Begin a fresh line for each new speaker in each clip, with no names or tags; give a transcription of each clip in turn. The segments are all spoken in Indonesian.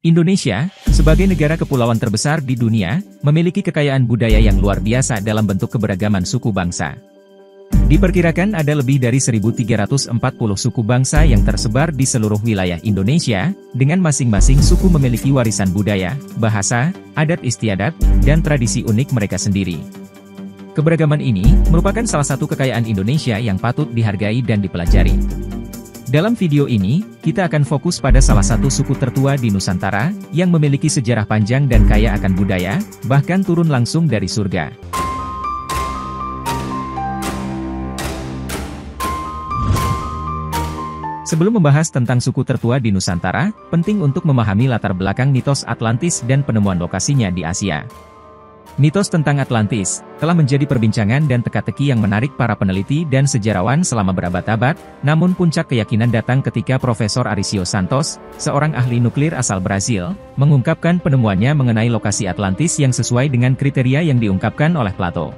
Indonesia, sebagai negara kepulauan terbesar di dunia, memiliki kekayaan budaya yang luar biasa dalam bentuk keberagaman suku bangsa. Diperkirakan ada lebih dari 1.340 suku bangsa yang tersebar di seluruh wilayah Indonesia, dengan masing-masing suku memiliki warisan budaya, bahasa, adat istiadat, dan tradisi unik mereka sendiri. Keberagaman ini merupakan salah satu kekayaan Indonesia yang patut dihargai dan dipelajari. Dalam video ini, kita akan fokus pada salah satu suku tertua di Nusantara, yang memiliki sejarah panjang dan kaya akan budaya, bahkan turun langsung dari surga. Sebelum membahas tentang suku tertua di Nusantara, penting untuk memahami latar belakang mitos Atlantis dan penemuan lokasinya di Asia. Mitos tentang Atlantis telah menjadi perbincangan dan teka-teki yang menarik para peneliti dan sejarawan selama berabad-abad, namun puncak keyakinan datang ketika Profesor Arício Santos, seorang ahli nuklir asal Brazil, mengungkapkan penemuannya mengenai lokasi Atlantis yang sesuai dengan kriteria yang diungkapkan oleh Plato.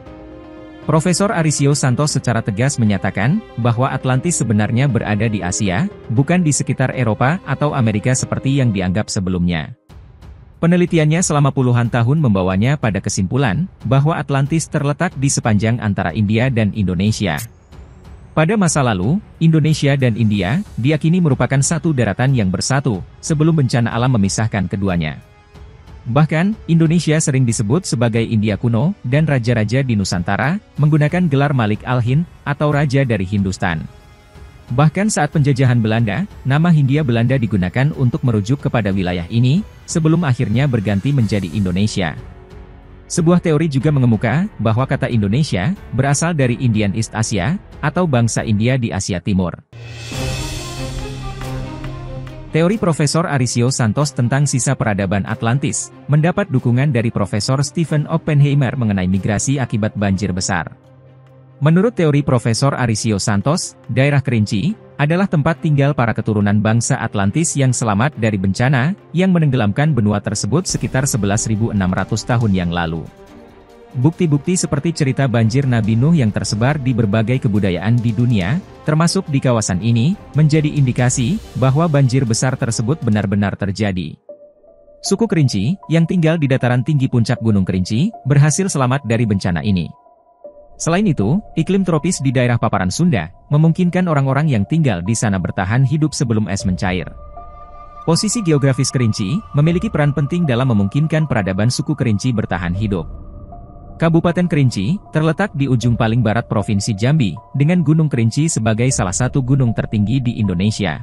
Profesor Arício Santos secara tegas menyatakan bahwa Atlantis sebenarnya berada di Asia, bukan di sekitar Eropa atau Amerika seperti yang dianggap sebelumnya. Penelitiannya selama puluhan tahun membawanya pada kesimpulan bahwa Atlantis terletak di sepanjang antara India dan Indonesia. Pada masa lalu, Indonesia dan India diyakini merupakan satu daratan yang bersatu, sebelum bencana alam memisahkan keduanya. Bahkan, Indonesia sering disebut sebagai India kuno, dan raja-raja di Nusantara menggunakan gelar Malik al-Hind, atau Raja dari Hindustan. Bahkan saat penjajahan Belanda, nama Hindia Belanda digunakan untuk merujuk kepada wilayah ini, sebelum akhirnya berganti menjadi Indonesia. Sebuah teori juga mengemuka bahwa kata Indonesia berasal dari Indian East Asia, atau bangsa India di Asia Timur. Teori Profesor Arício Santos tentang sisa peradaban Atlantis mendapat dukungan dari Profesor Stephen Oppenheimer mengenai migrasi akibat banjir besar. Menurut teori Profesor Arício Santos, daerah Kerinci adalah tempat tinggal para keturunan bangsa Atlantis yang selamat dari bencana yang menenggelamkan benua tersebut sekitar 11.600 tahun yang lalu. Bukti-bukti seperti cerita banjir Nabi Nuh yang tersebar di berbagai kebudayaan di dunia, termasuk di kawasan ini, menjadi indikasi bahwa banjir besar tersebut benar-benar terjadi. Suku Kerinci, yang tinggal di dataran tinggi puncak Gunung Kerinci, berhasil selamat dari bencana ini. Selain itu, iklim tropis di daerah paparan Sunda memungkinkan orang-orang yang tinggal di sana bertahan hidup sebelum es mencair. Posisi geografis Kerinci memiliki peran penting dalam memungkinkan peradaban suku Kerinci bertahan hidup. Kabupaten Kerinci terletak di ujung paling barat Provinsi Jambi, dengan Gunung Kerinci sebagai salah satu gunung tertinggi di Indonesia.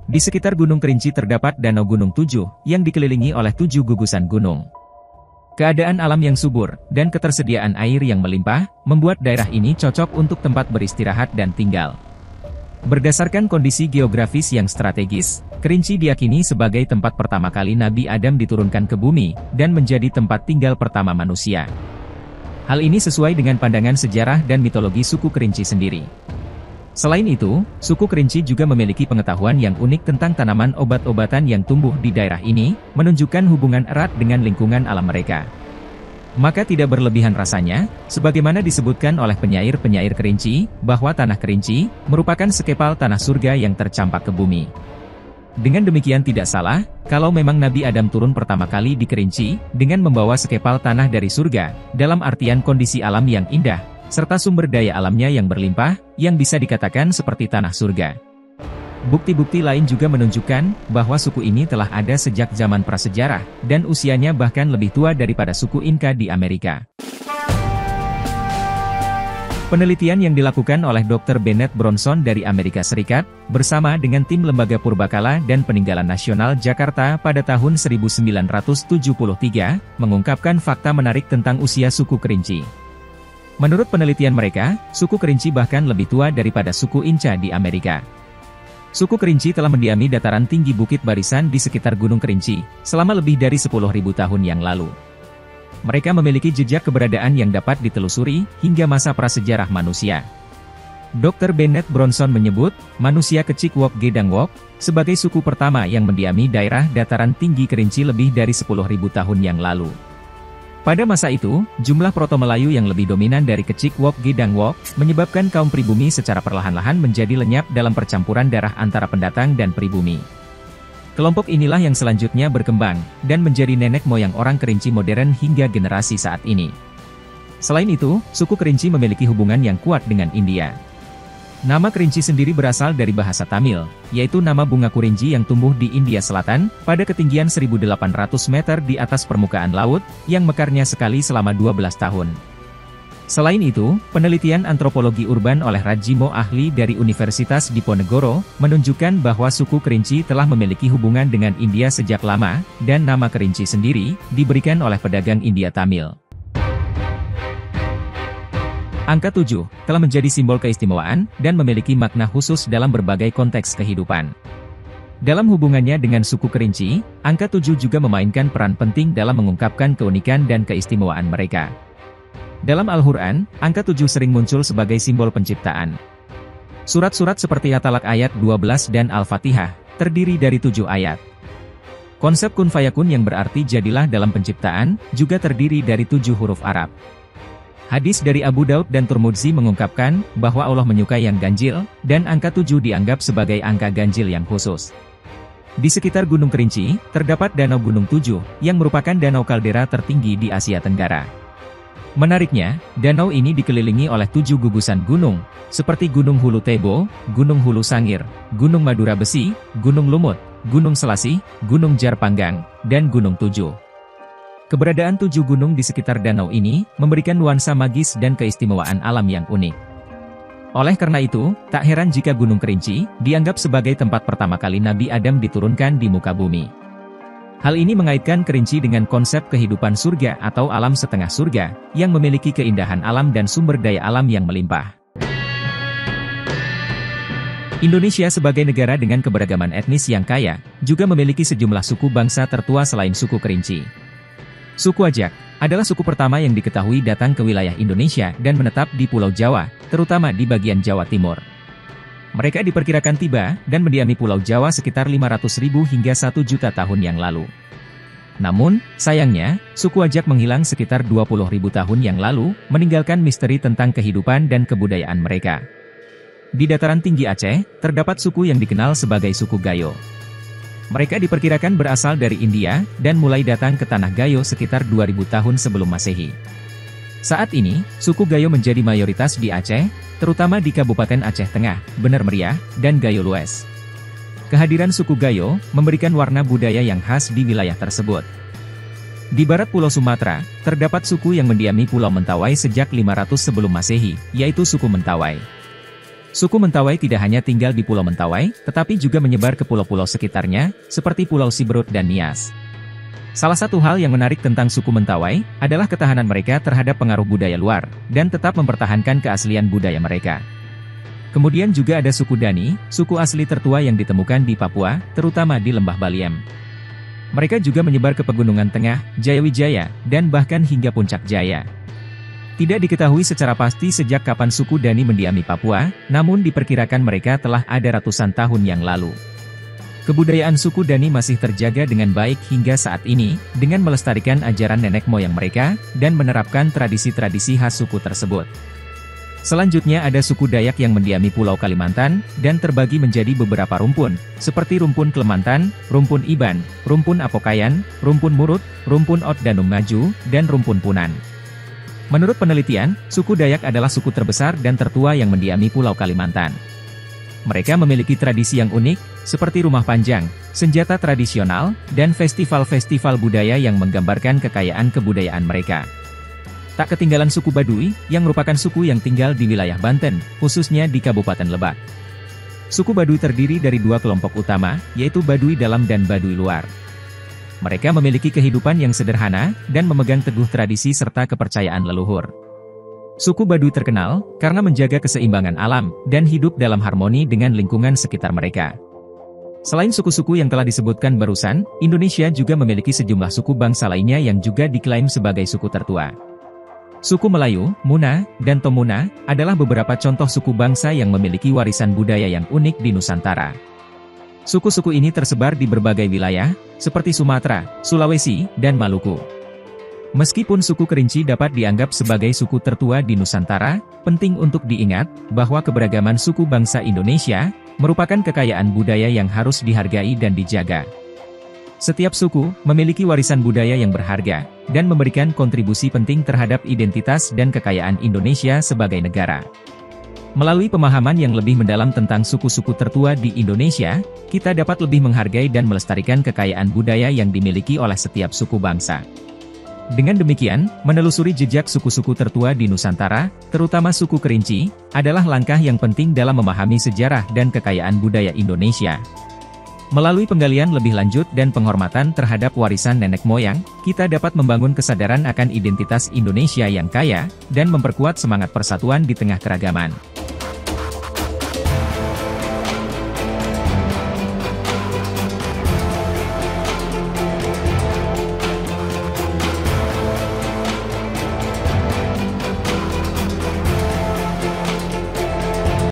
Di sekitar Gunung Kerinci terdapat Danau Gunung Tujuh, yang dikelilingi oleh 7 gugusan gunung. Keadaan alam yang subur, dan ketersediaan air yang melimpah, membuat daerah ini cocok untuk tempat beristirahat dan tinggal. Berdasarkan kondisi geografis yang strategis, Kerinci diyakini sebagai tempat pertama kali Nabi Adam diturunkan ke bumi, dan menjadi tempat tinggal pertama manusia. Hal ini sesuai dengan pandangan sejarah dan mitologi suku Kerinci sendiri. Selain itu, suku Kerinci juga memiliki pengetahuan yang unik tentang tanaman obat-obatan yang tumbuh di daerah ini, menunjukkan hubungan erat dengan lingkungan alam mereka. Maka tidak berlebihan rasanya, sebagaimana disebutkan oleh penyair-penyair Kerinci, bahwa tanah Kerinci merupakan sekepal tanah surga yang tercampak ke bumi. Dengan demikian tidak salah, kalau memang Nabi Adam turun pertama kali di Kerinci, dengan membawa sekepal tanah dari surga, dalam artian kondisi alam yang indah, serta sumber daya alamnya yang berlimpah, yang bisa dikatakan seperti tanah surga. Bukti-bukti lain juga menunjukkan bahwa suku ini telah ada sejak zaman prasejarah, dan usianya bahkan lebih tua daripada suku Inka di Amerika. Penelitian yang dilakukan oleh Dr. Bennett Bronson dari Amerika Serikat, bersama dengan tim Lembaga Purbakala dan Peninggalan Nasional Jakarta pada tahun 1973, mengungkapkan fakta menarik tentang usia suku Kerinci. Menurut penelitian mereka, suku Kerinci bahkan lebih tua daripada suku Inca di Amerika. Suku Kerinci telah mendiami dataran tinggi Bukit Barisan di sekitar Gunung Kerinci, selama lebih dari 10.000 tahun yang lalu. Mereka memiliki jejak keberadaan yang dapat ditelusuri, hingga masa prasejarah manusia. Dr. Bennett Bronson menyebut, manusia Kecik-Wok Gedang-Wok, sebagai suku pertama yang mendiami daerah dataran tinggi Kerinci lebih dari 10.000 tahun yang lalu. Pada masa itu, jumlah Proto-Melayu yang lebih dominan dari Kecik-Wok Gedang-Wok, menyebabkan kaum pribumi secara perlahan-lahan menjadi lenyap dalam percampuran darah antara pendatang dan pribumi. Kelompok inilah yang selanjutnya berkembang, dan menjadi nenek moyang orang Kerinci modern hingga generasi saat ini. Selain itu, suku Kerinci memiliki hubungan yang kuat dengan India. Nama Kerinci sendiri berasal dari bahasa Tamil, yaitu nama bunga kurinci yang tumbuh di India Selatan, pada ketinggian 1.800 meter di atas permukaan laut, yang mekarnya sekali selama 12 tahun. Selain itu, penelitian antropologi urban oleh Rajimo ahli dari Universitas Diponegoro, menunjukkan bahwa suku Kerinci telah memiliki hubungan dengan India sejak lama, dan nama Kerinci sendiri, diberikan oleh pedagang India Tamil. Angka 7, telah menjadi simbol keistimewaan, dan memiliki makna khusus dalam berbagai konteks kehidupan. Dalam hubungannya dengan suku Kerinci, angka 7 juga memainkan peran penting dalam mengungkapkan keunikan dan keistimewaan mereka. Dalam Al-Quran, angka 7 sering muncul sebagai simbol penciptaan. Surat-surat seperti At-Talaq ayat 12 dan Al-Fatihah, terdiri dari 7 ayat. Konsep kun fayakun yang berarti jadilah dalam penciptaan, juga terdiri dari 7 huruf Arab. Hadis dari Abu Daud dan Turmudzi mengungkapkan bahwa Allah menyukai yang ganjil, dan angka 7 dianggap sebagai angka ganjil yang khusus. Di sekitar Gunung Kerinci, terdapat Danau Gunung 7, yang merupakan danau kaldera tertinggi di Asia Tenggara. Menariknya, danau ini dikelilingi oleh 7 gugusan gunung, seperti Gunung Hulu Tebo, Gunung Hulu Sangir, Gunung Madura Besi, Gunung Lumut, Gunung Selasih, Gunung Jarpanggang, dan Gunung 7. Keberadaan 7 gunung di sekitar danau ini, memberikan nuansa magis dan keistimewaan alam yang unik. Oleh karena itu, tak heran jika Gunung Kerinci, dianggap sebagai tempat pertama kali Nabi Adam diturunkan di muka bumi. Hal ini mengaitkan Kerinci dengan konsep kehidupan surga atau alam setengah surga, yang memiliki keindahan alam dan sumber daya alam yang melimpah. Indonesia sebagai negara dengan keberagaman etnis yang kaya, juga memiliki sejumlah suku bangsa tertua selain suku Kerinci. Suku Ajak adalah suku pertama yang diketahui datang ke wilayah Indonesia dan menetap di Pulau Jawa, terutama di bagian Jawa Timur. Mereka diperkirakan tiba dan mendiami Pulau Jawa sekitar 500.000 hingga 1 juta tahun yang lalu. Namun, sayangnya, suku Ajak menghilang sekitar 20.000 tahun yang lalu, meninggalkan misteri tentang kehidupan dan kebudayaan mereka. Di dataran tinggi Aceh, terdapat suku yang dikenal sebagai suku Gayo. Mereka diperkirakan berasal dari India, dan mulai datang ke Tanah Gayo sekitar 2000 tahun sebelum Masehi. Saat ini, suku Gayo menjadi mayoritas di Aceh, terutama di Kabupaten Aceh Tengah, Bener Meriah, dan Gayo Lues. Kehadiran suku Gayo, memberikan warna budaya yang khas di wilayah tersebut. Di barat Pulau Sumatera, terdapat suku yang mendiami Pulau Mentawai sejak 500 sebelum Masehi, yaitu suku Mentawai. Suku Mentawai tidak hanya tinggal di Pulau Mentawai, tetapi juga menyebar ke pulau-pulau sekitarnya, seperti Pulau Siberut dan Nias. Salah satu hal yang menarik tentang suku Mentawai, adalah ketahanan mereka terhadap pengaruh budaya luar, dan tetap mempertahankan keaslian budaya mereka. Kemudian juga ada suku Dani, suku asli tertua yang ditemukan di Papua, terutama di Lembah Baliem. Mereka juga menyebar ke Pegunungan Tengah, Jayawijaya, dan bahkan hingga Puncak Jaya. Tidak diketahui secara pasti sejak kapan suku Dani mendiami Papua, namun diperkirakan mereka telah ada ratusan tahun yang lalu. Kebudayaan suku Dani masih terjaga dengan baik hingga saat ini, dengan melestarikan ajaran nenek moyang mereka, dan menerapkan tradisi-tradisi khas suku tersebut. Selanjutnya ada suku Dayak yang mendiami Pulau Kalimantan, dan terbagi menjadi beberapa rumpun, seperti Rumpun Kelemantan, Rumpun Iban, Rumpun Apokayan, Rumpun Murut, Rumpun Ot Danum Maju, dan Rumpun Punan. Menurut penelitian, suku Dayak adalah suku terbesar dan tertua yang mendiami Pulau Kalimantan. Mereka memiliki tradisi yang unik, seperti rumah panjang, senjata tradisional, dan festival-festival budaya yang menggambarkan kekayaan kebudayaan mereka. Tak ketinggalan suku Baduy, yang merupakan suku yang tinggal di wilayah Banten, khususnya di Kabupaten Lebak. Suku Baduy terdiri dari 2 kelompok utama, yaitu Baduy Dalam dan Baduy Luar. Mereka memiliki kehidupan yang sederhana, dan memegang teguh tradisi serta kepercayaan leluhur. Suku Baduy terkenal, karena menjaga keseimbangan alam, dan hidup dalam harmoni dengan lingkungan sekitar mereka. Selain suku-suku yang telah disebutkan barusan, Indonesia juga memiliki sejumlah suku bangsa lainnya yang juga diklaim sebagai suku tertua. Suku Melayu, Muna, dan Tomuna, adalah beberapa contoh suku bangsa yang memiliki warisan budaya yang unik di Nusantara. Suku-suku ini tersebar di berbagai wilayah, seperti Sumatera, Sulawesi, dan Maluku. Meskipun suku Kerinci dapat dianggap sebagai suku tertua di Nusantara, penting untuk diingat, bahwa keberagaman suku bangsa Indonesia, merupakan kekayaan budaya yang harus dihargai dan dijaga. Setiap suku memiliki warisan budaya yang berharga, dan memberikan kontribusi penting terhadap identitas dan kekayaan Indonesia sebagai negara. Melalui pemahaman yang lebih mendalam tentang suku-suku tertua di Indonesia, kita dapat lebih menghargai dan melestarikan kekayaan budaya yang dimiliki oleh setiap suku bangsa. Dengan demikian, menelusuri jejak suku-suku tertua di Nusantara, terutama suku Kerinci, adalah langkah yang penting dalam memahami sejarah dan kekayaan budaya Indonesia. Melalui penggalian lebih lanjut dan penghormatan terhadap warisan nenek moyang, kita dapat membangun kesadaran akan identitas Indonesia yang kaya, dan memperkuat semangat persatuan di tengah keragaman.